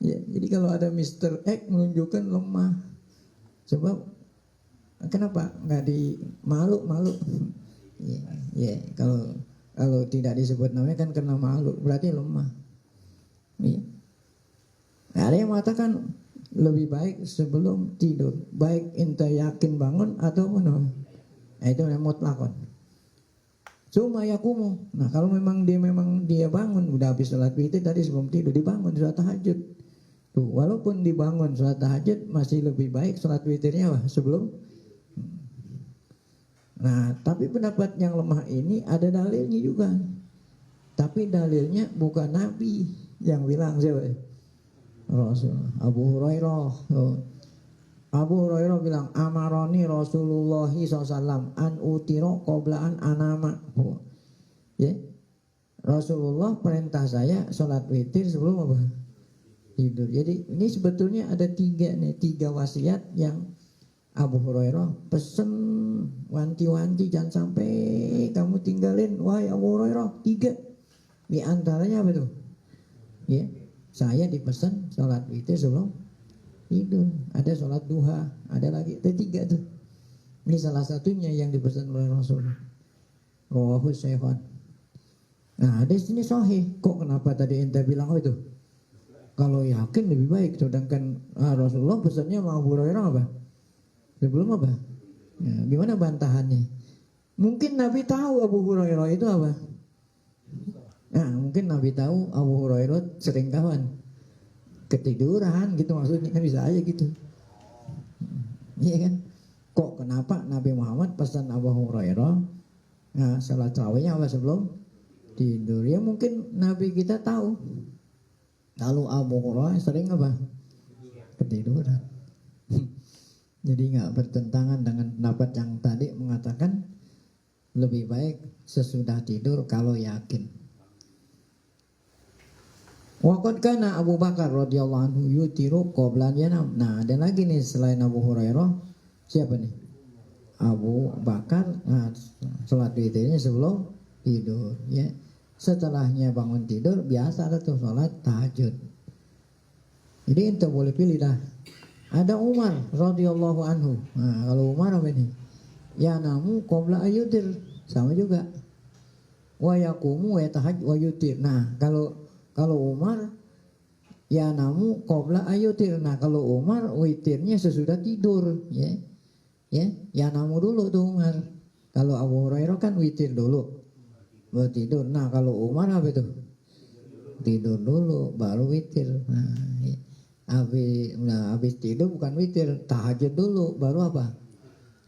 Ya, jadi kalau ada Mr. X menunjukkan lemah. Sebab kenapa nggak di malu? Ya, kalau tidak disebut namanya kan karena malu, berarti lemah. Ya. Nah, ada yang mengatakan lebih baik sebelum tidur, baik ente yakin bangun ataupun nah, itu namanya mutlakon. Suma yakumu. Nah kalau memang dia bangun udah habis sholat witir tadi sebelum tidur, dibangun sholat tahajud. Tuh, walaupun dibangun sholat tahajud masih lebih baik sholat witirnya sebelum. Nah tapi pendapat yang lemah ini ada dalilnya juga. Tapi dalilnya bukan Nabi yang bilang, siapa? Rasul Abu Hurairah bilang amaroni Rasulullah SAW an utiro qoblaan anama. Ya, Rasulullah perintah saya sholat witir sebelum apa? tidur. Jadi ini sebetulnya ada tiga wasiat yang Abu Hurairah pesen wanti-wanti jangan sampai kamu tinggalin, wahai Abu Hurairah, 3. Di antaranya apa tuh? Ya, saya dipesan sholat witir sebelum tidur. Ada sholat duha, ada lagi, ada 3 tuh. Ini salah satunya yang dipesan oleh Rasul. Rawahu Syaikhan. Nah, di sini sahih. Kok kenapa tadi ente bilang itu? Kalau yakin lebih baik. Sedangkan Rasulullah pesannya sama Abu Hurairah apa? Sebelum apa? Ya, gimana bantahannya? Mungkin Nabi tahu Abu Hurairah itu apa? Nah, mungkin Nabi tahu Abu Hurairah sering kawan ketiduran gitu, maksudnya bisa aja gitu. Iya kan? Kok kenapa Nabi Muhammad pesan Abu Hurairah salat tarawihnya apa sebelum tidur? Ya mungkin Nabi kita tahu kalau Abu Hurairah sering apa? Ketiduran. Jadi nggak bertentangan dengan pendapat yang tadi mengatakan lebih baik sesudah tidur kalau yakin. Waqad kana Abu Bakar radhiyallahu anhu yutiru qabla yanam. Nah, ada lagi nih selain Abu Hurairah, siapa nih? Abu Bakar salat witirnya sebelum tidur, ya. Setelahnya bangun tidur biasa ada tuh salat tahajud. Jadi ente boleh pilih dah. Ada Umar radhiyallahu anhu. Nah, kalau Umar apa ini? Ya namu qabla ayutir, sama juga. Wa yaqumu wa yatahajjud wa yutir. Nah, kalau Umar ya namu qabla ayutir. Nah, kalau Umar witirnya sesudah tidur, ya. Ya namu dulu tuh Umar. Kalau Abu Hurairah kan witir dulu, baru tidur. Nah, kalau Umar apa itu? Tidur dulu baru witir. Nah, ya. Habis tidur bukan witir, tahajud dulu baru apa?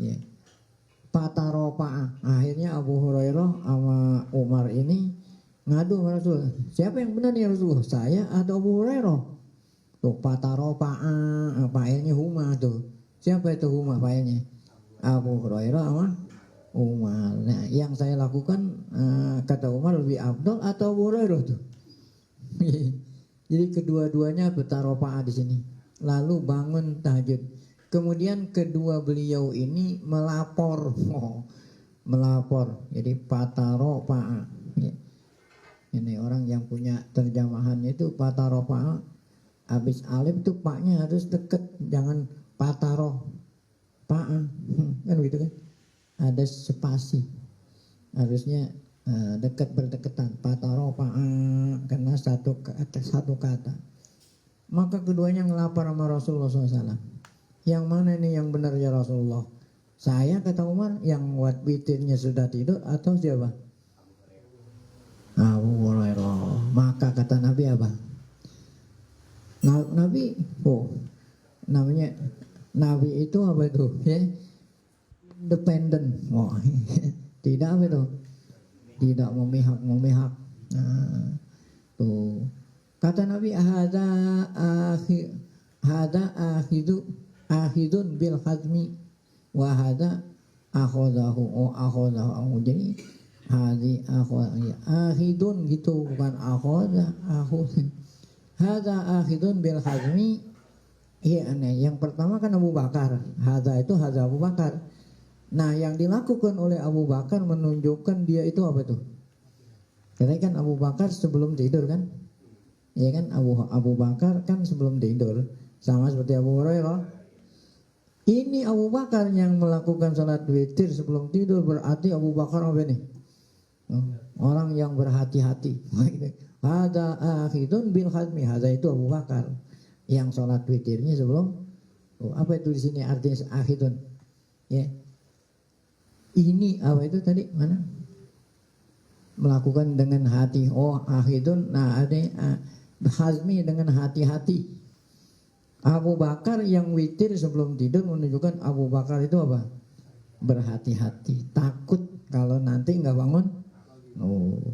Ya. Pataropa. Akhirnya Abu Hurairah sama Umar ini ngadu sama Rasul. Siapa yang benar ya Rasul? Saya atau Abu Hurairah? Tuh pataropa, failnya huma tuh. Siapa itu huma failnya? Abu Hurairah sama Umar. Nah, yang saya lakukan kata Umar lebih afdal atau Abu Hurairah tuh? Jadi kedua-duanya bertaropa di sini. Lalu bangun tahajud. Kemudian kedua beliau ini melapor. Melapor. Jadi pataropa. Ini orang yang punya terjemahannya itu pataropa. Habis alif tuh paknya harus deket, jangan pataro. Kan begitu kan? Ada spasi. Harusnya dekat berdekatan, pataropa karena satu kata. Maka keduanya ngelapar sama Rasulullah SAW. Yang mana nih yang benar ya Rasulullah? Saya kata Umar yang witirnya sudah tidur atau siapa? Abu Hurairah. Maka kata Nabi apa? Nabi, namanya Nabi itu apa itu? Ya, independen. Tidak apa itu? Tidak memihak. Nah, tuh kata Nabi hada akhidun bil hazmi wa hada akhodahu. Jadi akhidun gitu, bukan hada akhidun bil hazmi. Iya, yang pertama kan Abu Bakar. Hada Abu Bakar. Nah, yang dilakukan oleh Abu Bakar menunjukkan dia itu apa tuh? Karena kan Abu Bakar sebelum tidur kan? Ya kan, Abu Bakar kan sebelum tidur. Sama seperti Abu Hurairah. Ini Abu Bakar yang melakukan salat witir sebelum tidur, berarti Abu Bakar apa nih? Orang yang berhati-hati. Hada akhidun bil hazmi. Hada itu Abu Bakar yang salat witirnya sebelum. Apa itu di sini artinya akhidun? Ya. Ini apa itu tadi mana? Melakukan dengan hati. Akhidun. Nah, ada hazmi dengan hati-hati. Abu Bakar yang witir sebelum tidur menunjukkan Abu Bakar itu apa? Berhati-hati. Takut kalau nanti nggak bangun.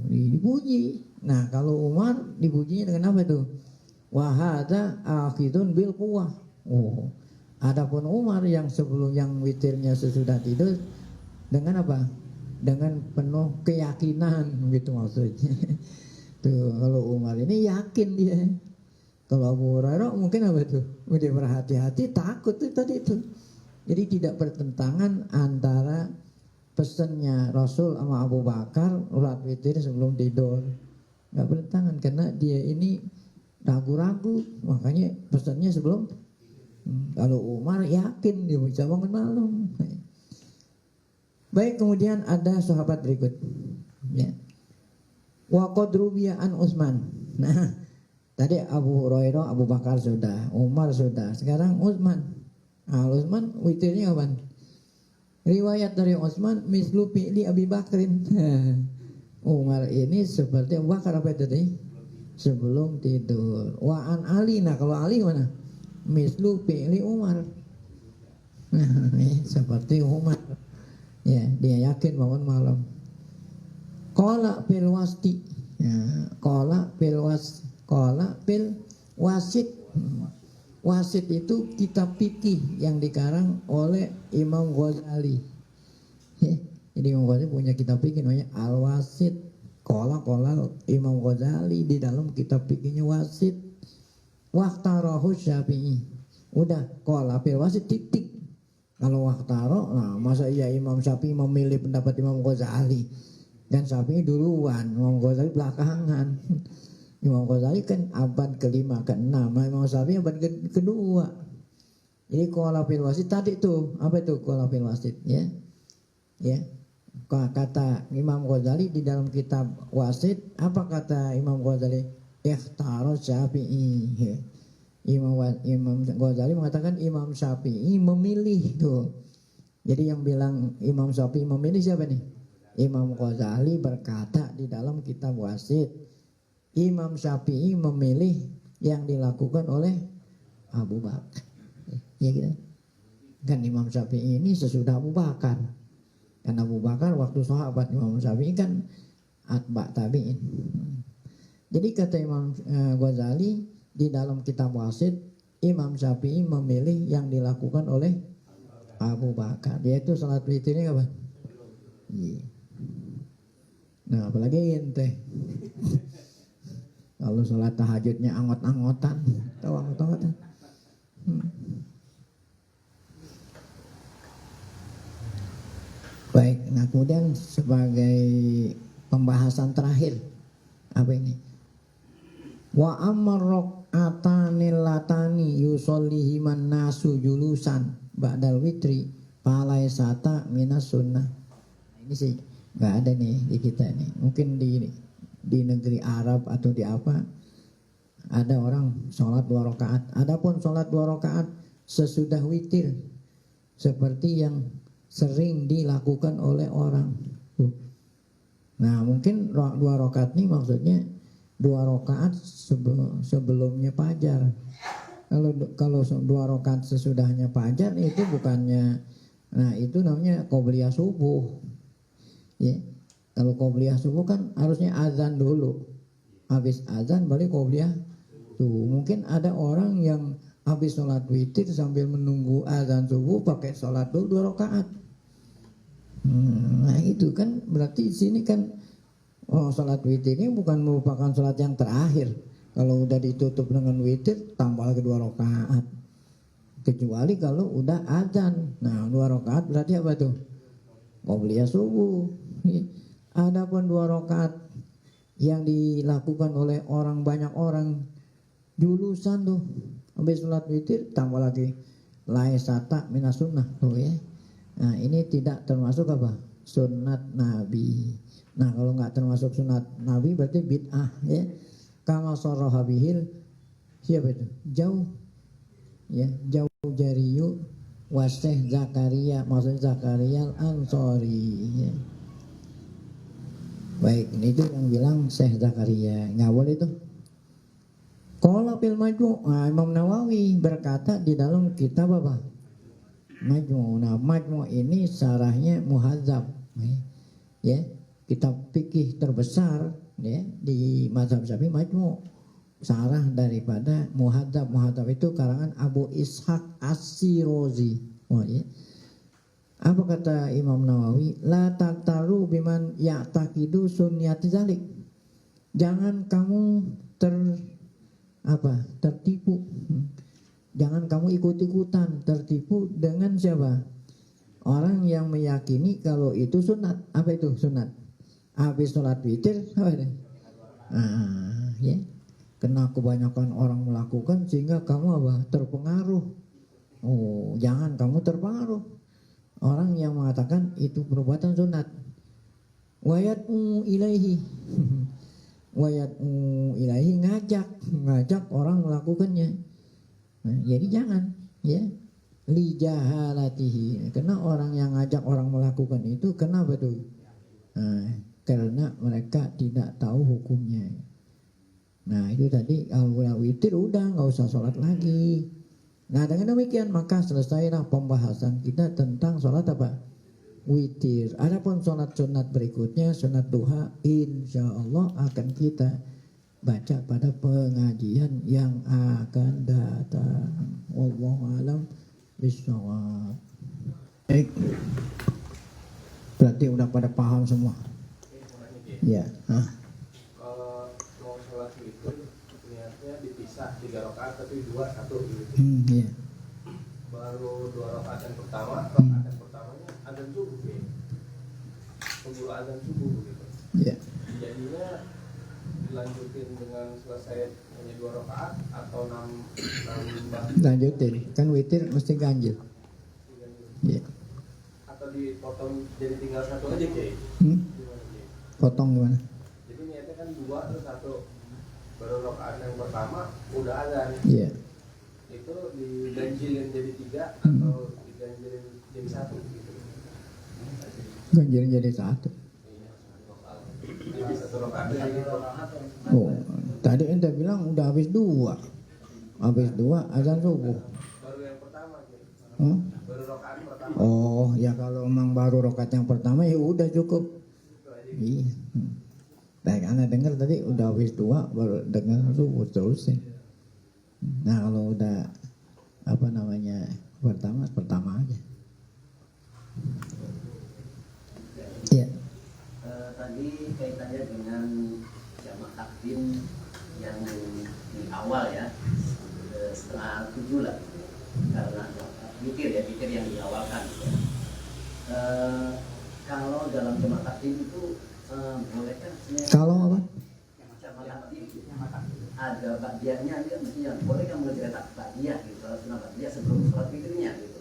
Dipuji. Nah, kalau Umar dipujinya dengan apa itu? Wahada akhidun bil quwwah. Adapun Umar yang sebelum yang witirnya sesudah tidur dengan apa? Dengan penuh keyakinan gitu maksudnya. Tuh, kalau Umar ini yakin dia. Kalau Abu Hurairah mungkin apa itu? Dia berhati-hati, takut itu tadi itu. Jadi tidak bertentangan antara pesannya Rasul sama Abu Bakar sholat witir sebelum tidur. Nggak bertentangan karena dia ini ragu-ragu, makanya pesannya sebelum. Kalau Umar yakin dia bisa bangun malam. Baik, kemudian ada sahabat berikut. Ya. Wa qad ruwiya an Utsman. Nah, tadi Abu Hurairah, Abu Bakar sudah, Umar sudah, sekarang Utsman. Nah, Utsman witirnya kapan? Riwayat dari Utsman mislu fi'li Abi Bakrin. Umar ini seperti Abu Bakar apa itu tadi? Sebelum tidur. Wa an Ali. Nah, kalau Ali mana? Mislu fi'li Umar. Nah, seperti Umar. Ya, dia yakin bangun malam. Qala fil wasti. Ya, qala fil wasit. Wasit itu kitab fikih yang dikarang oleh Imam Ghazali. Ya, jadi Imam Ghazali punya kitab fikih namanya Al-Wasit. Qala Imam Ghazali di dalam kitab fikihnya Wasit. Waktarahu Syafi'i. Udah, qala fil wasit titik. Kalau waktaro, nah masa iya Imam Syafi'i memilih pendapat Imam Ghazali? Dan Syafi'i duluan, Imam Ghazali belakangan. Imam Ghazali kan abad ke-5, ke-6, Imam Syafi'i abad kedua. Jadi qala fil wasit tadi tuh, apa itu qala fil wasit? Ya, ya. Kata Imam Ghazali di dalam kitab Wasit, apa kata Imam Ghazali? Ikhtaro Syafi'i. Imam Ghazali mengatakan Imam Syafi'i memilih tuh. Jadi yang bilang Imam Syafi'i memilih siapa nih? Imam Ghazali berkata di dalam kitab Wasit, Imam Syafi'i memilih yang dilakukan oleh Abu Bakar. Ya gitu. Kan Imam Syafi'i ini sesudah Abu Bakar. Kan Abu Bakar waktu sahabat, Imam Syafi'i kan atba tabi'in. Jadi kata Imam Ghazali di dalam kitab Wasit, Imam Syafi'i memilih yang dilakukan oleh Abu Bakar, yaitu salat witirnya apa? Iya. Nah, apalagi ente. Kalau salat tahajudnya angot-angotan, tahu angot-angotan. Baik, nah kemudian sebagai pembahasan terakhir apa ini? Wa amarrok atanil latani yusollihiman nasu julusan ba'dal witri palai sata minas sunnah. Ini sih nggak ada nih di kita nih. Mungkin di negeri Arab atau di apa ada orang sholat 2 rakaat. Adapun sholat 2 rakaat sesudah witir seperti yang sering dilakukan oleh orang. Nah mungkin 2 rakaat ini maksudnya 2 rakaat sebelumnya fajar. Kalau 2 rakaat sesudahnya fajar itu bukannya, nah itu namanya qobliyah subuh. Ya, kalau qobliyah subuh kan harusnya azan dulu, habis azan balik qobliyah. Tuh mungkin ada orang yang habis sholat witir sambil menunggu azan subuh pakai sholat dulu 2 rakaat. Nah itu kan berarti di sini kan sholat witir ini bukan merupakan sholat yang terakhir. Kalau udah ditutup dengan witir tambah lagi 2 rakaat. Kecuali kalau udah azan. Nah 2 rakaat berarti apa tuh? Qobliyah subuh. Adapun 2 rakaat yang dilakukan oleh orang, banyak orang julusan tuh habis sholat witir tambah lagi laisata minas sunnah tuh ya. Nah ini tidak termasuk apa? Sunnat Nabi. Nah kalau nggak termasuk sunat Nabi berarti bid'ah ya. Kama sharraha bihil siapa itu? Jauh ya, Jauh Jariyu Waseh Zakaria, maksudnya Zakaria Al-Ansari ya. Baik, ini itu yang bilang Syekh Zakaria, nggak boleh itu. Qala fil Majmu', nah, Imam Nawawi berkata di dalam kitab apa? Majmu'. Nah Majmu' ini syarahnya Muhadzab ya. Kitab fikih terbesar ya di mazhab Syafi'i Majmu', sarah daripada Muhadzab. Muhadzab itu karangan Abu Ishaq As-Sirazi. Oh ya. Apa kata Imam Nawawi? La taktaru biman ya'taqidu sunniyati zalik. Jangan kamu apa? Tertipu. Jangan kamu ikut-ikutan tertipu dengan siapa? Orang yang meyakini kalau itu sunat. Apa itu sunat? Habis sholat witir, apa itu? Ya. Kena kebanyakan orang melakukan sehingga kamu apa? Terpengaruh. Oh, jangan kamu terpengaruh. Orang yang mengatakan itu perbuatan sunat. Wayat'u ilaihi. Wayat'u ilaihi, ngajak orang melakukannya. Nah, jadi jangan, ya. Li jahalatihi. Karena orang yang ngajak orang melakukan itu kenapa tuh? Nah, karena mereka tidak tahu hukumnya. Nah, itu tadi kalau witir udah nggak usah sholat lagi. Nah, dengan demikian maka selesailah pembahasan kita tentang sholat apa? Witir. Adapun sholat sunat berikutnya, sunat duha, insya Allah akan kita baca pada pengajian yang akan datang. Wallahu a'lam bishawab. Baik. Berarti udah pada paham semua. Ya. Kalau mau sholat witir niatnya dipisah 3 rakaat tapi 2 1 gitu. Iya. Baru 2 rakaat yang pertama, rakaat yang pertamanya adzan subuh nih. Tunggu adzan subuh gitu. Iya. Jadinya dilanjutin dengan selesai hanya 2 rakaat atau nambah Lanjutin, kan witir mesti ganjil. Iya. atau dipotong jadi tinggal 1 aja kayak. Potong gimana? Jadi niatnya kan 2 terus 1. Baru rakaat yang pertama udah adzan. Iya. Itu diganjilin jadi 3 atau diganjilin jadi 1 gitu. Ganjil jadi satu. Jadi 1 rakaat jadi Oh, tadi ente bilang udah habis 2. Habis 2 azan subuh. baru yang pertama gitu. Baru rakaat pertama. Oh, ya kalau memang baru rakaat yang pertama ya udah cukup. Iya. Baik, Anda dengar tadi udah habis 2 baru dengar subuh terusin. Nah, kalau udah apa namanya pertama aja. Iya. Tadi kaitannya dengan jamak takdim yang di awal ya, setengah 7 lah, karena mikir yang diawalkan. Kalau dalam jamak takdim itu bolehkah sebenarnya? Kalau apa? Jamak takdim ada ba'diyahnya, dia mestinya bolehkah mengerjakan ba'diyah gitu, kalau sunnah ba'diyah sebelum sholat witirnya gitu.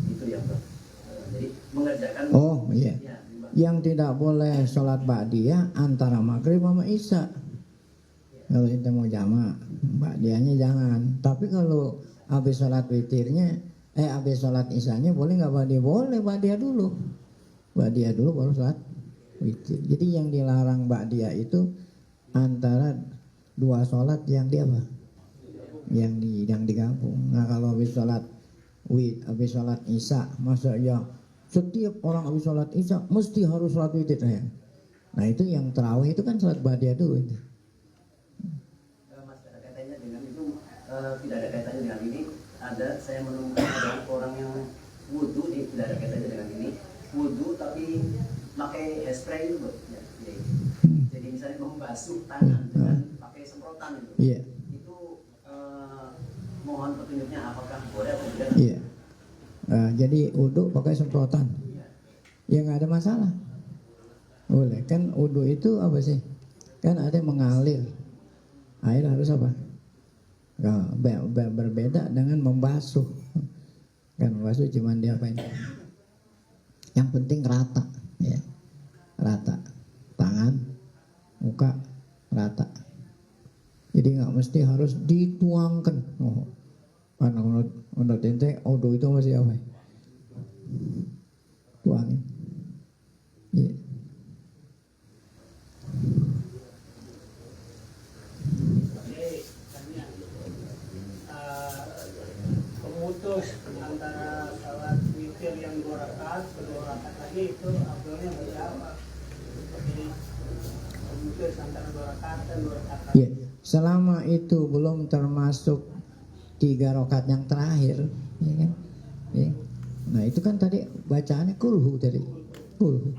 Itu yang jadi mengerjakan. Oh iya. Ya, Yang tidak boleh sholat ba'diyah antara maghrib sama isya. Kalau kita mau jamak, ba'diyahnya jangan. Tapi kalau habis sholat witirnya, habis sholat isyanya boleh nggak ba'diyah? Boleh ba'diyah dulu. Ba'diyah dulu baru sholat witir. Jadi yang dilarang ba'diyah itu antara 2 sholat yang dia apa? Yang digabung. Nah kalau habis sholat isya, masa ya setiap orang habis sholat isya mesti harus sholat witir ya. Nah itu yang tarawih itu kan sholat ba'diyah dulu itu. Mas, ada kaitannya dengan itu, tidak ada kaitannya dengan ini. Saya menemukan ada orang yang wudhu, tidak ada kaitannya dengan ini. Wudhu tapi pakai spray itu, ya. Jadi misalnya membasuh tangan dengan pakai semprotan itu. Iya. Itu mohon petunjuknya apakah boleh atau tidak? Iya. Jadi wudhu pakai semprotan. Ya nggak ada masalah. Boleh. Kan wudhu itu apa sih? Kan ada yang mengalir. Air harus apa? Nah, berbeda dengan membasuh. Kan membasuh cuman diapain? Yang penting rata, ya. Rata. Tangan, muka rata. Jadi nggak mesti harus dituangkan. Oh. Karena menurut ente wudhu itu masih apa? Tuangin. Iya. Pemutus antara salat witir yang 2 rakaat ke 2 rakaat lagi itu abdulnya berapa? Seperti pemutus antara 2 rakaat dan 2 rakaat lagi. Iya. Selama itu belum termasuk 3 rakaat yang terakhir, ya kan? Ya. Nah itu kan tadi bacaannya kulhu tadi, kulhu.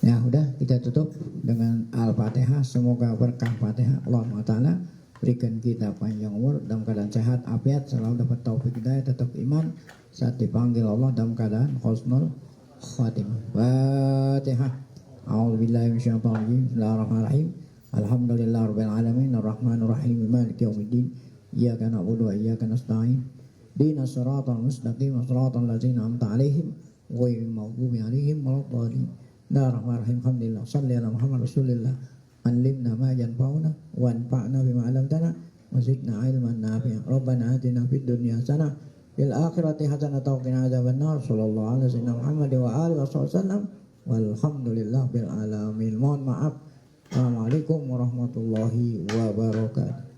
Ya udah, kita tutup dengan Al-Fatihah. Semoga berkah Fatihah Allah Ta'ala berikan kita panjang umur dalam keadaan sehat, afiat, selalu dapat taufik hidayah, tetap iman saat dipanggil Allah dalam keadaan husnul khatimah. Fatihah. A'udzubillahi minasyaitonir rajim. Bismillahirrahmanirrahim. Alhamdulillahirabbil alamin, arrahmanir rahim, maliki yaumiddin. Iyyaka na'budu wa iyyaka nasta'in. Ihdinas siratal mustaqim, siratal ladzina an'amta 'alaihim ghairil maghdubi 'alaihim waladdallin. Bismillahirrahmanirrahim. Alhamdulillah. Shalli ala Muhammad Rasulillah. Alimna ma yanfa'una wanfa'na bima 'allamtana wa zidna 'ilman nafi'a. Rabbana atina fid dunya hasanah fil akhirati hasanah wa qina adzabannar. Sallallahu alaihi wasallam Muhammad wa alihi wasallam. Walhamdulillah bil alamin. Mohon maaf. Assalamualaikum warahmatullahi wabarakatuh.